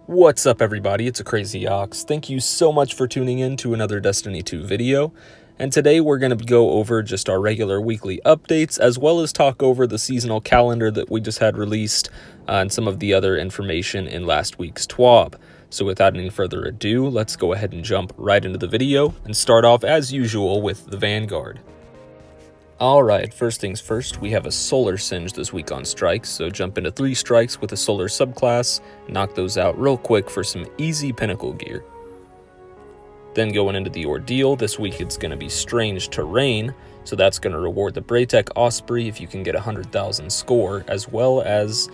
What's up, everybody? It's a Crazy Ox. Thank you so much for tuning in to another Destiny 2 video. And today we're going to go over just our regular weekly updates, as well as talk over the seasonal calendar that we just had released and some of the other information in last week's TWAB. So without any further ado, let's go ahead and jump right into the video and start off as usual with the Vanguard. Alright, first things first, we have a Solar Singe this week on strikes, so jump into 3 strikes with a Solar subclass, knock those out real quick for some easy Pinnacle gear. Then going into the Ordeal, this week it's going to be Strange Terrain, so that's going to reward the Braytech Osprey if you can get 100,000 score, as well as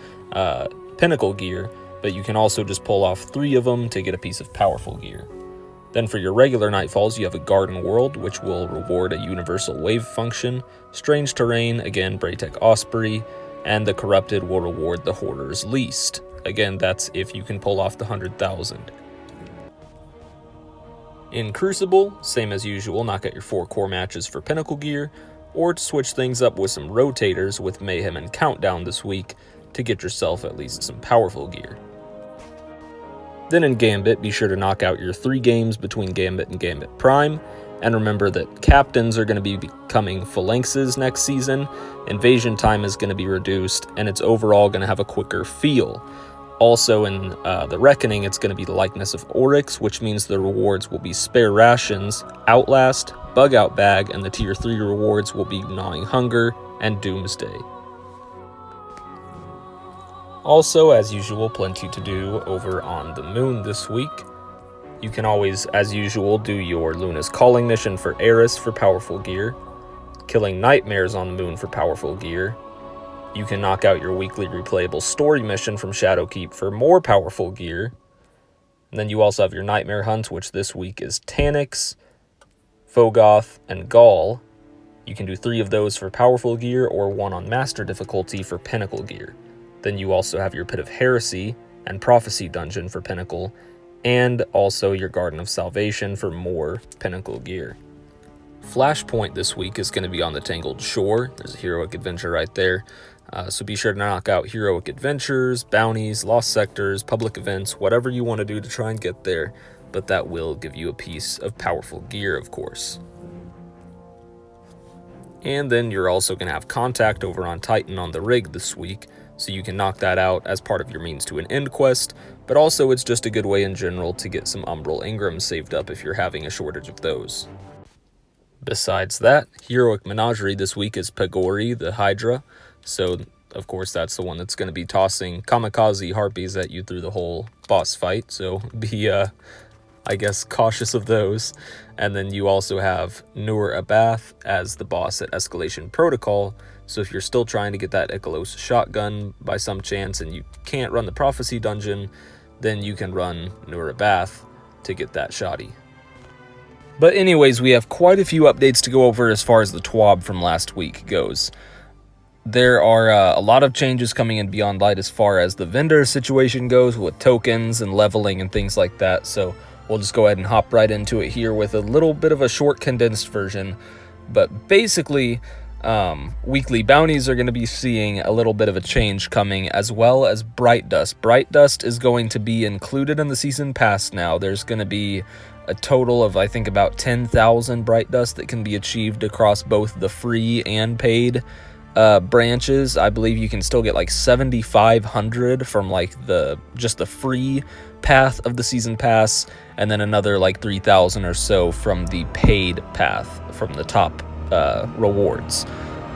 Pinnacle gear, but you can also just pull off 3 of them to get a piece of powerful gear. Then for your regular Nightfalls, you have a Garden World, which will reward a Universal Wave function, Strange Terrain, again Braytech Osprey, and the Corrupted will reward the Hoarder's Least. Again, that's if you can pull off the 100,000. In Crucible, same as usual, knock out your 4 core matches for Pinnacle gear, or to switch things up with some Rotators with Mayhem and Countdown this week to get yourself at least some powerful gear. Then in Gambit, be sure to knock out your 3 games between Gambit and Gambit Prime, and remember that captains are going to be becoming phalanxes next season, invasion time is going to be reduced, and it's overall going to have a quicker feel. Also in the Reckoning, it's going to be the Likeness of Oryx, which means the rewards will be Spare Rations, Outlast, Bug Out Bag, and the Tier 3 rewards will be Gnawing Hunger and Doomsday. Also, as usual, plenty to do over on the Moon this week. You can always, as usual, do your Luna's Calling mission for Eris for powerful gear, killing Nightmares on the Moon for powerful gear. You can knock out your weekly replayable story mission from Shadowkeep for more powerful gear. And then you also have your Nightmare Hunt, which this week is Tanyx, Fogoth, and Gaul. You can do 3 of those for powerful gear or 1 on Master difficulty for Pinnacle gear. Then you also have your Pit of Heresy and Prophecy Dungeon for Pinnacle, and also your Garden of Salvation for more Pinnacle gear. Flashpoint this week is going to be on the Tangled Shore. There's a heroic adventure right there. So be sure to knock out heroic adventures, bounties, lost sectors, public events, whatever you want to do to try and get there, but that will give you a piece of powerful gear, of course. And then you're also going to have Contact over on Titan on the Rig this week, so you can knock that out as part of your means to an end quest, but also it's just a good way in general to get some Umbral Ingrams saved up if you're having a shortage of those. Besides that, Heroic Menagerie this week is Pagori, the Hydra, so of course that's the one that's going to be tossing kamikaze harpies at you through the whole boss fight, so be I guess cautious of those. And then you also have Nur Abath as the boss at Escalation Protocol, so if you're still trying to get that Ikelos shotgun by some chance and you can't run the Prophecy Dungeon, then you can run Nur Abath to get that shoddy. But anyways, we have quite a few updates to go over as far as the TWAB from last week goes. There are a lot of changes coming in Beyond Light as far as the vendor situation goes with tokens and leveling and things like that, so we'll just go ahead and hop right into it here with a little bit of a short condensed version. But basically, weekly bounties are going to be seeing a little bit of a change coming, as well as Bright Dust. Bright Dust is going to be included in the season pass now. There's going to be a total of, I think, about 10,000 Bright Dust that can be achieved across both the free and paid branches. I believe you can still get like 7,500 from like just the free path of the season pass, and then another like 3,000 or so from the paid path from the top rewards.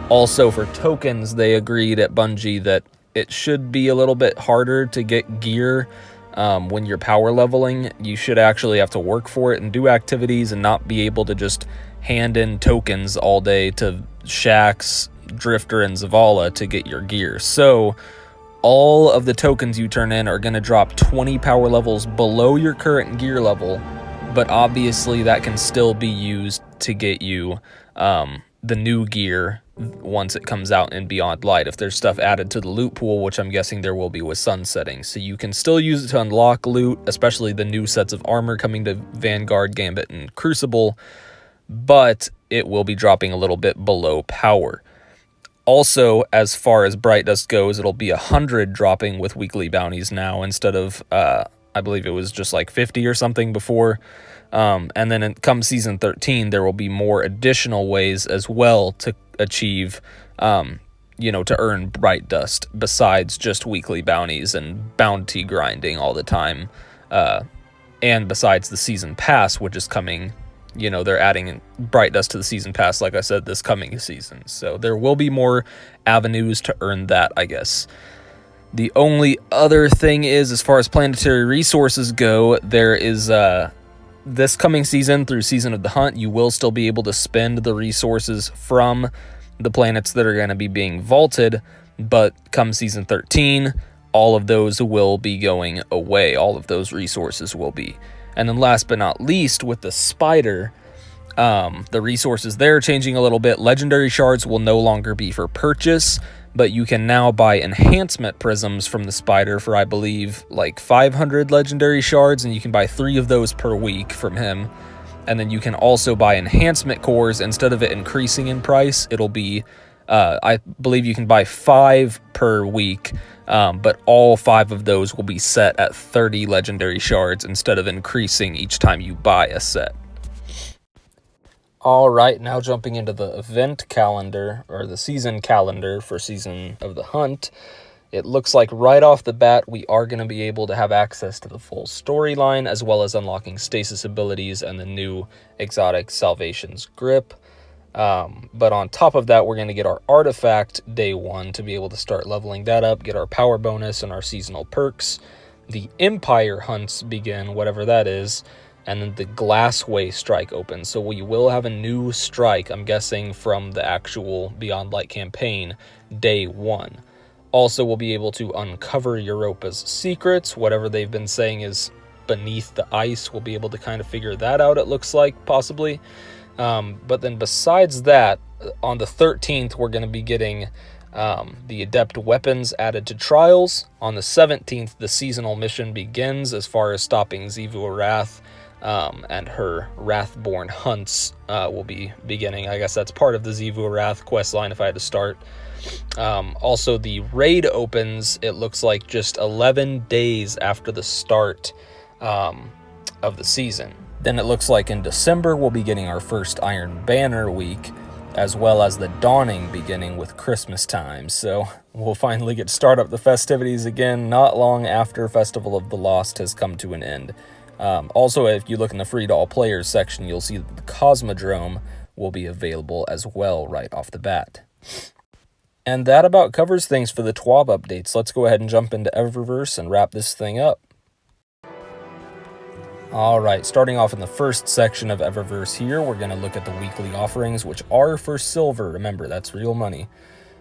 Also for tokens, they agreed at Bungie that it should be a little bit harder to get gear when you're power leveling. You should actually have to work for it and do activities and not be able to just hand in tokens all day to Shaxx, Drifter, and Zavala to get your gear. So all of the tokens you turn in are going to drop 20 power levels below your current gear level, but obviously that can still be used to get you the new gear once it comes out in Beyond Light, if there's stuff added to the loot pool, which I'm guessing there will be with sunsetting. So you can still use it to unlock loot, especially the new sets of armor coming to Vanguard, Gambit, and Crucible, but it will be dropping a little bit below power. Also, as far as Bright Dust goes, it'll be 100 dropping with weekly bounties now instead of I believe it was just like 50 or something before. And then come season 13, there will be more additional ways as well to achieve, to earn Bright Dust besides just weekly bounties and bounty grinding all the time. And besides the season pass, which is coming, they're adding Bright Dust to the season pass, like I said, this coming season. So there will be more avenues to earn that, I guess. The only other thing is, as far as planetary resources go, there is this coming season through Season of the Hunt, you will still be able to spend the resources from the planets that are going to be being vaulted, but come Season 13, all of those will be going away. All of those resources will be. And then last but not least, with the Spider, the resources there are changing a little bit. Legendary shards will no longer be for purchase, but you can now buy enhancement prisms from the Spider for, I believe, like 500 legendary shards, and you can buy 3 of those per week from him. And then you can also buy enhancement cores. Instead of it increasing in price, it'll be, I believe you can buy 5 per week, but all 5 of those will be set at 30 legendary shards instead of increasing each time you buy a set. All right, now jumping into the event calendar, or the season calendar for Season of the Hunt, it looks like right off the bat we are going to be able to have access to the full storyline, as well as unlocking stasis abilities and the new exotic Salvation's Grip. But on top of that, we're going to get our artifact day 1 to be able to start leveling that up, get our power bonus and our seasonal perks. The Empire hunts begin, whatever that is, and then the Glassway strike opens. So we will have a new strike, I'm guessing, from the actual Beyond Light campaign, day 1. Also, we'll be able to uncover Europa's secrets. Whatever they've been saying is beneath the ice, we'll be able to kind of figure that out, it looks like, possibly. But then besides that, on the 13th, we're going to be getting the Adept weapons added to Trials. On the 17th, the seasonal mission begins as far as stopping Xivu Wrath, and her Wrathborn hunts will be beginning. I guess that's part of the Xivu Wrath questline if I had to start. Also, the raid opens, it looks like, just 11 days after the start of the season. Then it looks like in December we'll be getting our first Iron Banner week, as well as the Dawning beginning with Christmas time. So we'll finally get to start up the festivities again, not long after Festival of the Lost has come to an end. Also, if you look in the free-to-all players section, you'll see that the Cosmodrome will be available as well right off the bat. And that about covers things for the TWAB updates. Let's go ahead and jump into Eververse and wrap this thing up. Alright, starting off in the first section of Eververse here, we're going to look at the weekly offerings, which are for silver. Remember, that's real money.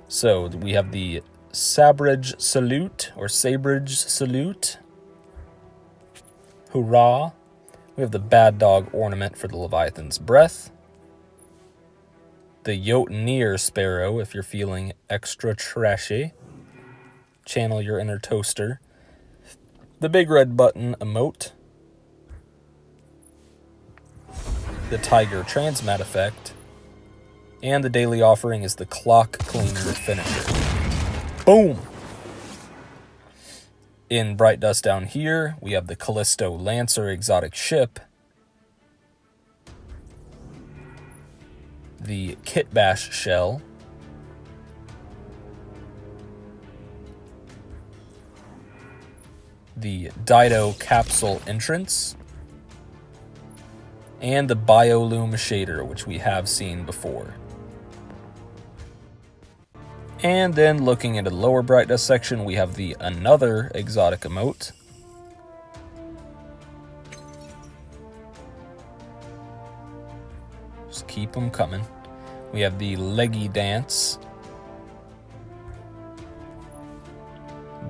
So we have the Sabridge Salute, or Sabridge Salute. Hurrah. We have the Bad Dog Ornament for the Leviathan's Breath. The Jotnir Sparrow, if you're feeling extra trashy. Channel your inner toaster. The Big Red Button emote. The Tiger Transmat effect. And the daily offering is the Clock Cleaner finisher. Boom! In Bright Dust down here, we have the Callisto Lancer exotic ship, the Kitbash shell, the Dido capsule entrance, and the Biolume shader, which we have seen before. And then looking into the lower Bright Dust section, we have the Another exotic emote. Just keep them coming. We have the Leggy Dance.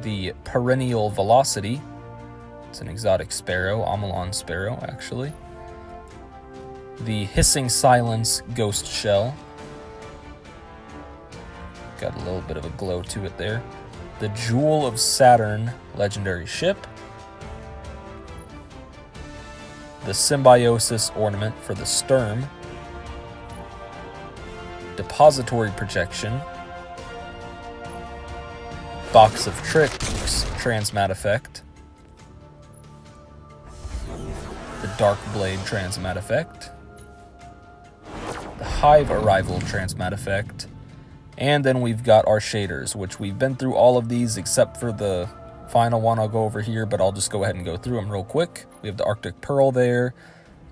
The Perennial Velocity. It's an exotic sparrow, Amalon sparrow, actually. The Hissing Silence Ghost Shell. Got a little bit of a glow to it there. The Jewel of Saturn legendary ship. The Symbiosis ornament for the Sturm. Depository projection. Box of Tricks transmat effect. Dark Blade Transmat effect, the Hive Arrival Transmat effect, and then we've got our shaders, which we've been through all of these except for the final one I'll go over here, but I'll just go ahead and go through them real quick. We have the Arctic Pearl there,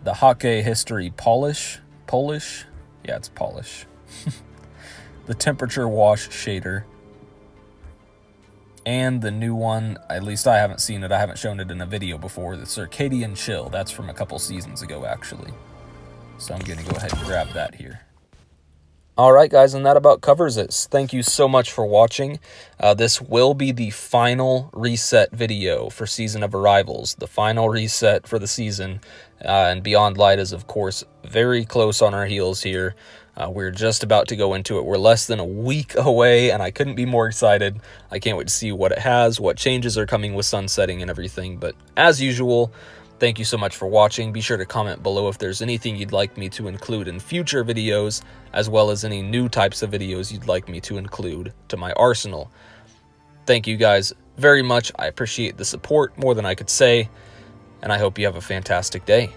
the Hake History Polish, yeah, it's Polish, the Temperature Wash shader, and the new one, at least I haven't seen it, I haven't shown it in a video before, the Circadian Chill. That's from a couple seasons ago, actually. So I'm going to go ahead and grab that here. Alright guys, and that about covers it. Thank you so much for watching. This will be the final reset video for Season of Arrivals. The final reset for the season. And Beyond Light is, of course, very close on our heels here. We're just about to go into it. We're less than a week away, and I couldn't be more excited. I can't wait to see what it has, what changes are coming with sunsetting and everything. But as usual, thank you so much for watching. Be sure to comment below if there's anything you'd like me to include in future videos, as well as any new types of videos you'd like me to include to my arsenal. Thank you guys very much. I appreciate the support more than I could say, and I hope you have a fantastic day.